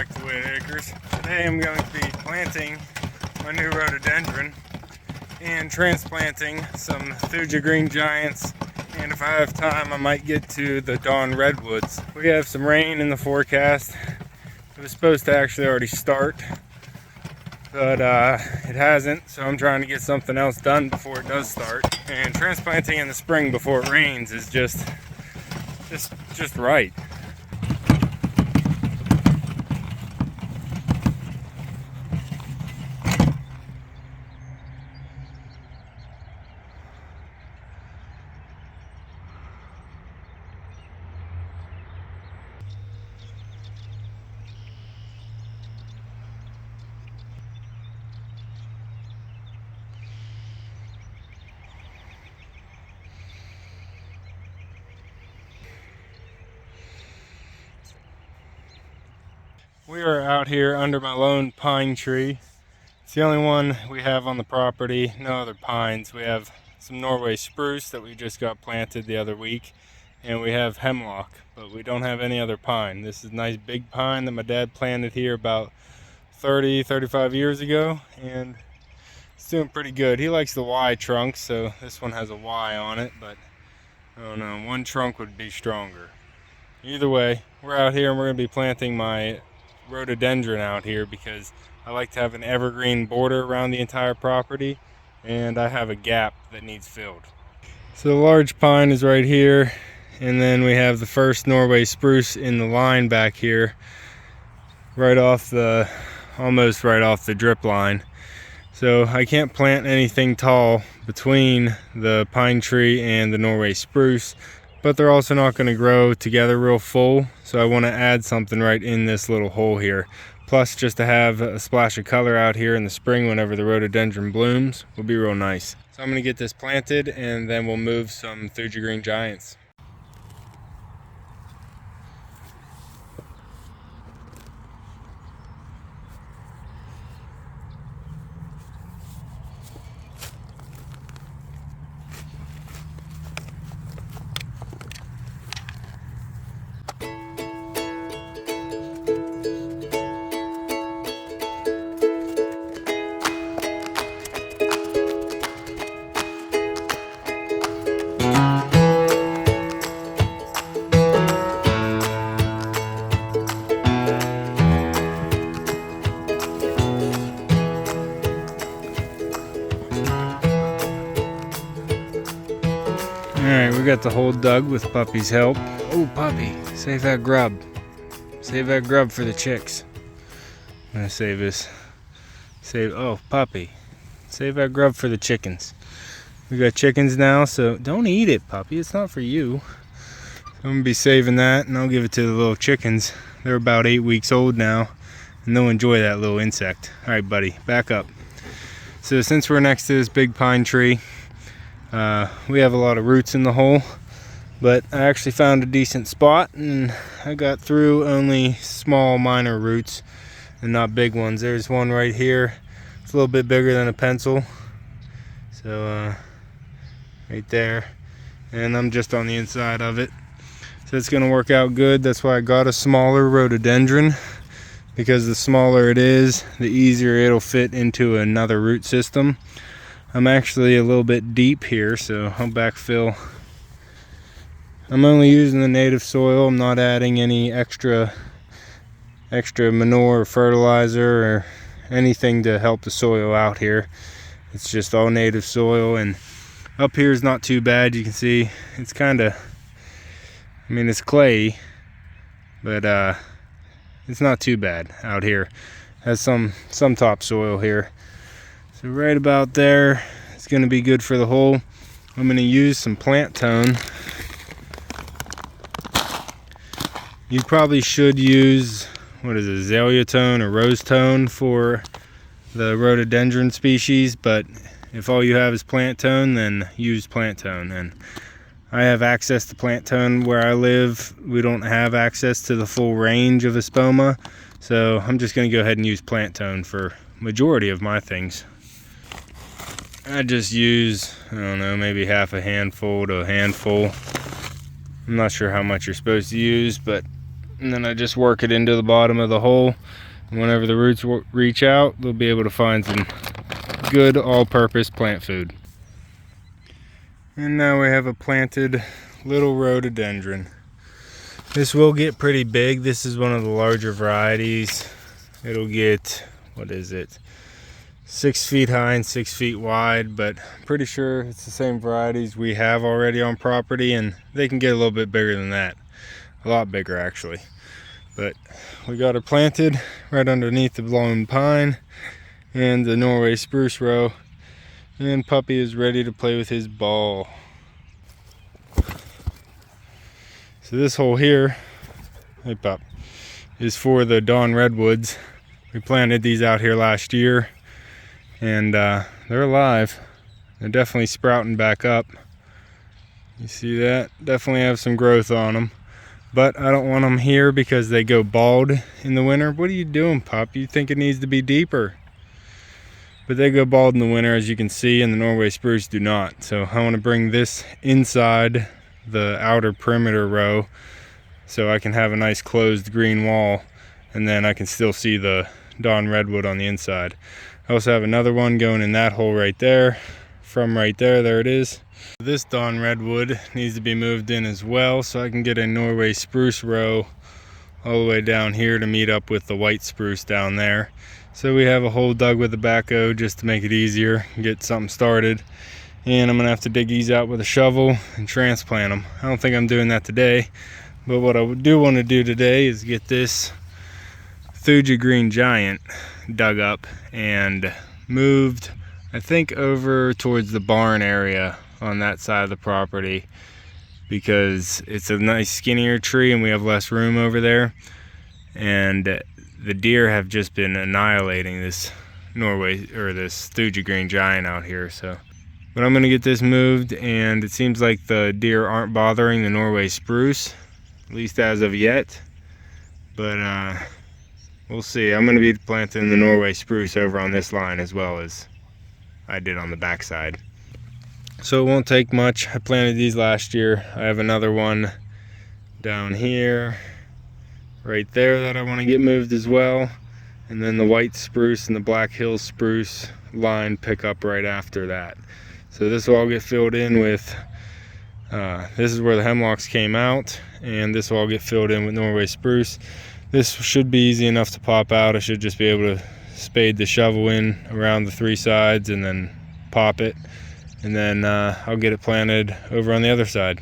back to Whitt Acres. Today I'm going to be planting my new rhododendron and transplanting some Thuja green giants, and if I have time I might get to the dawn redwoods. We have some rain in the forecast. It was supposed to actually already start, but it hasn't, so I'm trying to get something else done before it does start. And transplanting in the spring before it rains is just right. We are out here under my lone pine tree. It's the only one we have on the property, no other pines. We have some Norway spruce that we just got planted the other week, and we have hemlock, but we don't have any other pine. This is a nice big pine that my dad planted here about 35 years ago, and it's doing pretty good. He likes the Y trunk, so this one has a Y on it, but I don't know, one trunk would be stronger. Either way, we're out here and we're going to be planting my rhododendron out here because I like to have an evergreen border around the entire property, and I have a gap that needs filled. So the large pine is right here, and then we have the first Norway spruce in the line back here, almost right off the drip line. So I can't plant anything tall between the pine tree and the Norway spruce, but they're also not going to grow together real full, so I want to add something right in this little hole here. Plus, just to have a splash of color out here in the spring whenever the rhododendron blooms will be real nice. So I'm going to get this planted, and then we'll move some Thuja green giants. Alright, we got the hole dug with Puppy's help. Oh, Puppy, save that grub. Save that grub for the chicks. I'm gonna save this. Oh, Puppy, save that grub for the chickens. We got chickens now, so don't eat it, Puppy. It's not for you. So I'm gonna be saving that, and I'll give it to the little chickens. They're about 8 weeks old now, and they'll enjoy that little insect. Alright, buddy, back up. So since we're next to this big pine tree, we have a lot of roots in the hole, but I actually found a decent spot, and I got through only small minor roots and not big ones. There's one right here. It's a little bit bigger than a pencil, so right there, and I'm just on the inside of it, so it's gonna work out good. That's why I got a smaller rhododendron, because the smaller it is, the easier it'll fit into another root system. I'm actually a little bit deep here, so I'll backfill. I'm only using the native soil. I'm not adding any extra manure or fertilizer or anything to help the soil out here. It's just all native soil, and up here is not too bad. You can see it's kind of, I mean, it's clay, but it's not too bad out here. Has some topsoil here. So right about there is going to be good for the hole. I'm going to use some plant tone. You probably should use, what is it, azalea tone or rose tone for the rhododendron species, but if all you have is plant tone, then use plant tone. And I have access to plant tone where I live. We don't have access to the full range of espoma, so I'm just going to go ahead and use plant tone for majority of my things. I just use, I don't know, maybe half a handful to a handful. I'm not sure how much you're supposed to use, but and then I just work it into the bottom of the hole. And whenever the roots reach out, they'll be able to find some good all-purpose plant food. And now we have a planted little rhododendron. This will get pretty big. This is one of the larger varieties. It'll get, what is it, 6 feet high and 6 feet wide, but I'm pretty sure it's the same varieties we have already on property, and they can get a little bit bigger than that. A lot bigger actually. But we got it planted right underneath the blown pine and the Norway spruce row, and Puppy is ready to play with his ball. So this hole here, hey Pup, is for the dawn redwoods. We planted these out here last year, and they're alive. They're definitely sprouting back up. You see that? Definitely have some growth on them. But I don't want them here because they go bald in the winter. What are you doing, Pup? You think it needs to be deeper. But they go bald in the winter, as you can see, and the Norway spruce do not. So I want to bring this inside the outer perimeter row so I can have a nice closed green wall, and then I can still see the dawn redwood on the inside. I also have another one going in that hole right there. From right there, there it is. This dawn redwood needs to be moved in as well, so I can get a Norway spruce row all the way down here to meet up with the white spruce down there. So we have a hole dug with a backhoe just to make it easier, get something started. And I'm gonna have to dig these out with a shovel and transplant them. I don't think I'm doing that today, but what I do want to do today is get this Thuja green giant dug up and moved, I think, over towards the barn area on that side of the property, because it's a nice skinnier tree and we have less room over there, and the deer have just been annihilating this Norway, or this Thuja green giant out here. So, but I'm gonna get this moved, and it seems like the deer aren't bothering the Norway spruce, at least as of yet. But we'll see. I'm gonna be planting the Norway spruce over on this line as well as I did on the backside. So it won't take much. I planted these last year. I have another one down here, right there, that I want to get moved as well. And then the white spruce and the Black Hills spruce line pick up right after that. So this will all get filled in with, this is where the hemlocks came out, and this will all get filled in with Norway spruce. This should be easy enough to pop out. I should just be able to spade the shovel in around the 3 sides and then pop it. And then I'll get it planted over on the other side.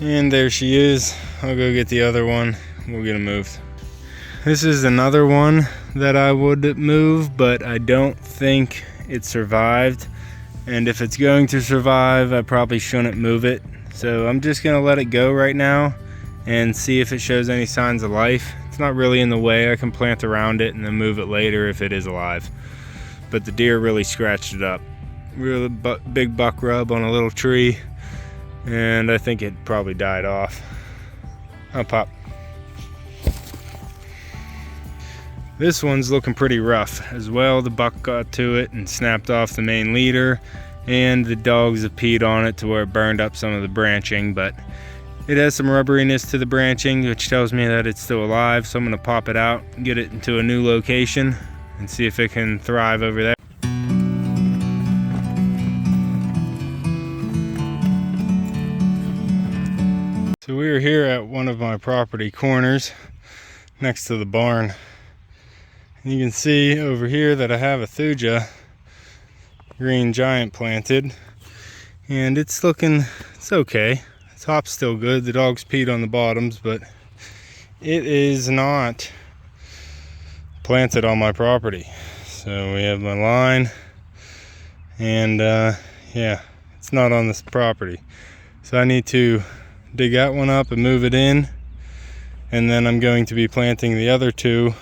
And there she is. I'll go get the other one. We'll get it moved. This is another one that I would move, but I don't think it survived. And if it's going to survive, I probably shouldn't move it. So I'm just gonna let it go right now and see if it shows any signs of life. It's not really in the way. I can plant around it and then move it later if it is alive. But the deer really scratched it up. Really big buck rub on a little tree, and I think it probably died off. Oh, Pop. This one's looking pretty rough as well. The buck got to it and snapped off the main leader, and the dogs have peed on it to where it burned up some of the branching, but it has some rubberiness to the branching, which tells me that it's still alive. So I'm gonna pop it out, get it into a new location, and see if it can thrive over there. So we are here at one of my property corners next to the barn. You can see over here that I have a Thuja green giant planted, and it's okay. The top's still good. The dogs peed on the bottoms, but it is not planted on my property. So we have my line, and yeah, it's not on this property. So I need to dig that one up and move it in, and then I'm going to be planting the other two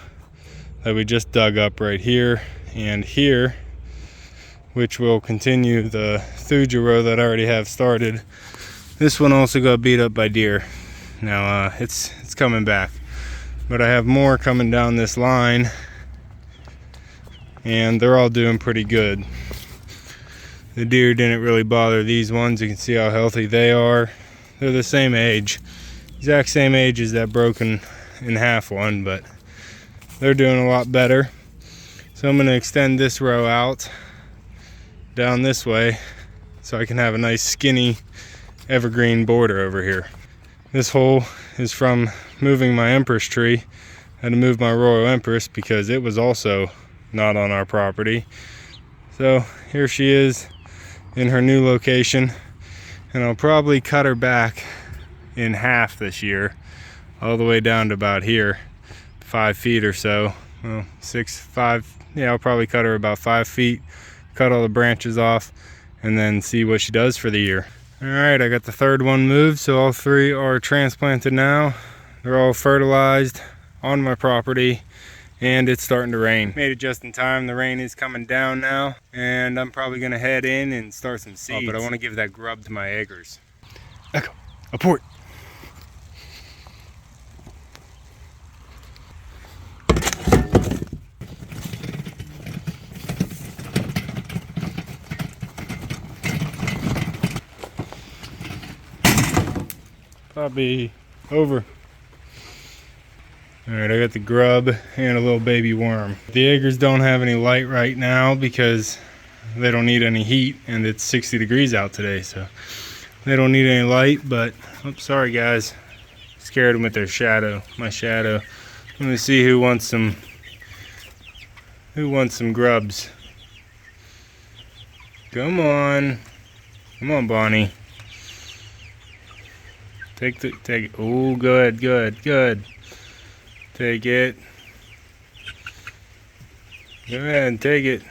that we just dug up right here and here, which will continue the Thuja row that I already have started. This one also got beat up by deer. Now it's coming back. but I have more coming down this line, and they're all doing pretty good. The deer didn't really bother these ones. You can see how healthy they are. They're the same age, exact same age as that broken in half one, but they're doing a lot better. So I'm going to extend this row out down this way so I can have a nice skinny evergreen border over here. This hole is from moving my Empress tree. I had to move my Royal Empress because it was also not on our property. So here she is in her new location, and I'll probably cut her back in half this year, all the way down to about here, 5 feet or so. Well, 5, yeah, I'll probably cut her about 5 feet, cut all the branches off, and then see what she does for the year. All right, I got the third one moved, so all 3 are transplanted now. They're all fertilized on my property, and it's starting to rain. Made it just in time. The rain is coming down now, and I'm probably gonna head in and start some seeds. But I want to give that grub to my acres. Echo, abort. Probably over. Alright, I got the grub and a little baby worm. The acres don't have any light right now because they don't need any heat, and it's 60 degrees out today, so they don't need any light. But oops, sorry guys, scared them with their shadow, my shadow. Let me see who wants some grubs. Come on Bonnie. Take it. Oh, good. Take it. Go ahead and take it.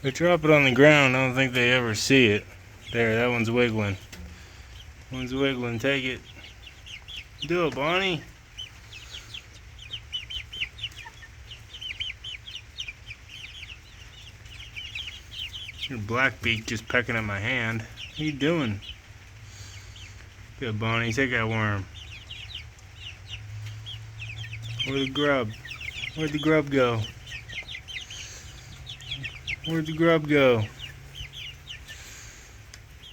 They drop it on the ground. I don't think they ever see it. There, that one's wiggling. One's wiggling. Take it. Do it, Bonnie. Your black beak just pecking at my hand. What are you doing? Good, Bonnie. Take that worm. Where'd the grub? Where'd the grub go? Where'd the grub go?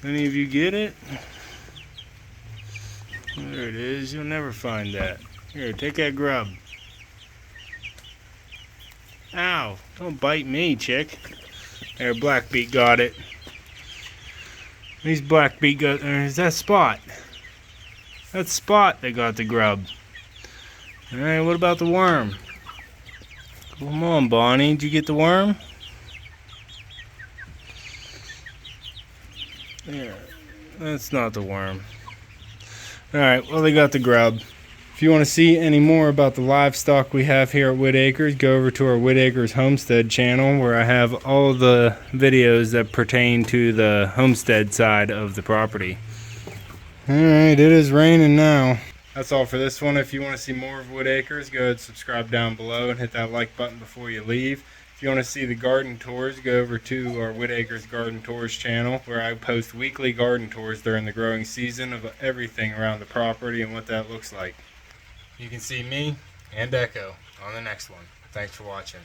Any of you get it? There it is. You'll never find that. Here, take that grub. Ow! Don't bite me, chick. There, Blackbeak got it. These Blackbeak got. Is that Spot? That's Spot that got the grub. Alright, what about the worm? Come on, Bonnie. Did you get the worm? Yeah, that's not the worm. Alright, well, they got the grub. If you want to see any more about the livestock we have here at Whitt Acres, go over to our Whitt Acres Homestead channel, where I have all of the videos that pertain to the homestead side of the property. Alright, it is raining now. That's all for this one. If you want to see more of Whitt Acres, go ahead and subscribe down below and hit that like button before you leave. If you want to see the garden tours, go over to our Whitt Acres Garden Tours channel, where I post weekly garden tours during the growing season of everything around the property and what that looks like. You can see me and Echo on the next one. Thanks for watching.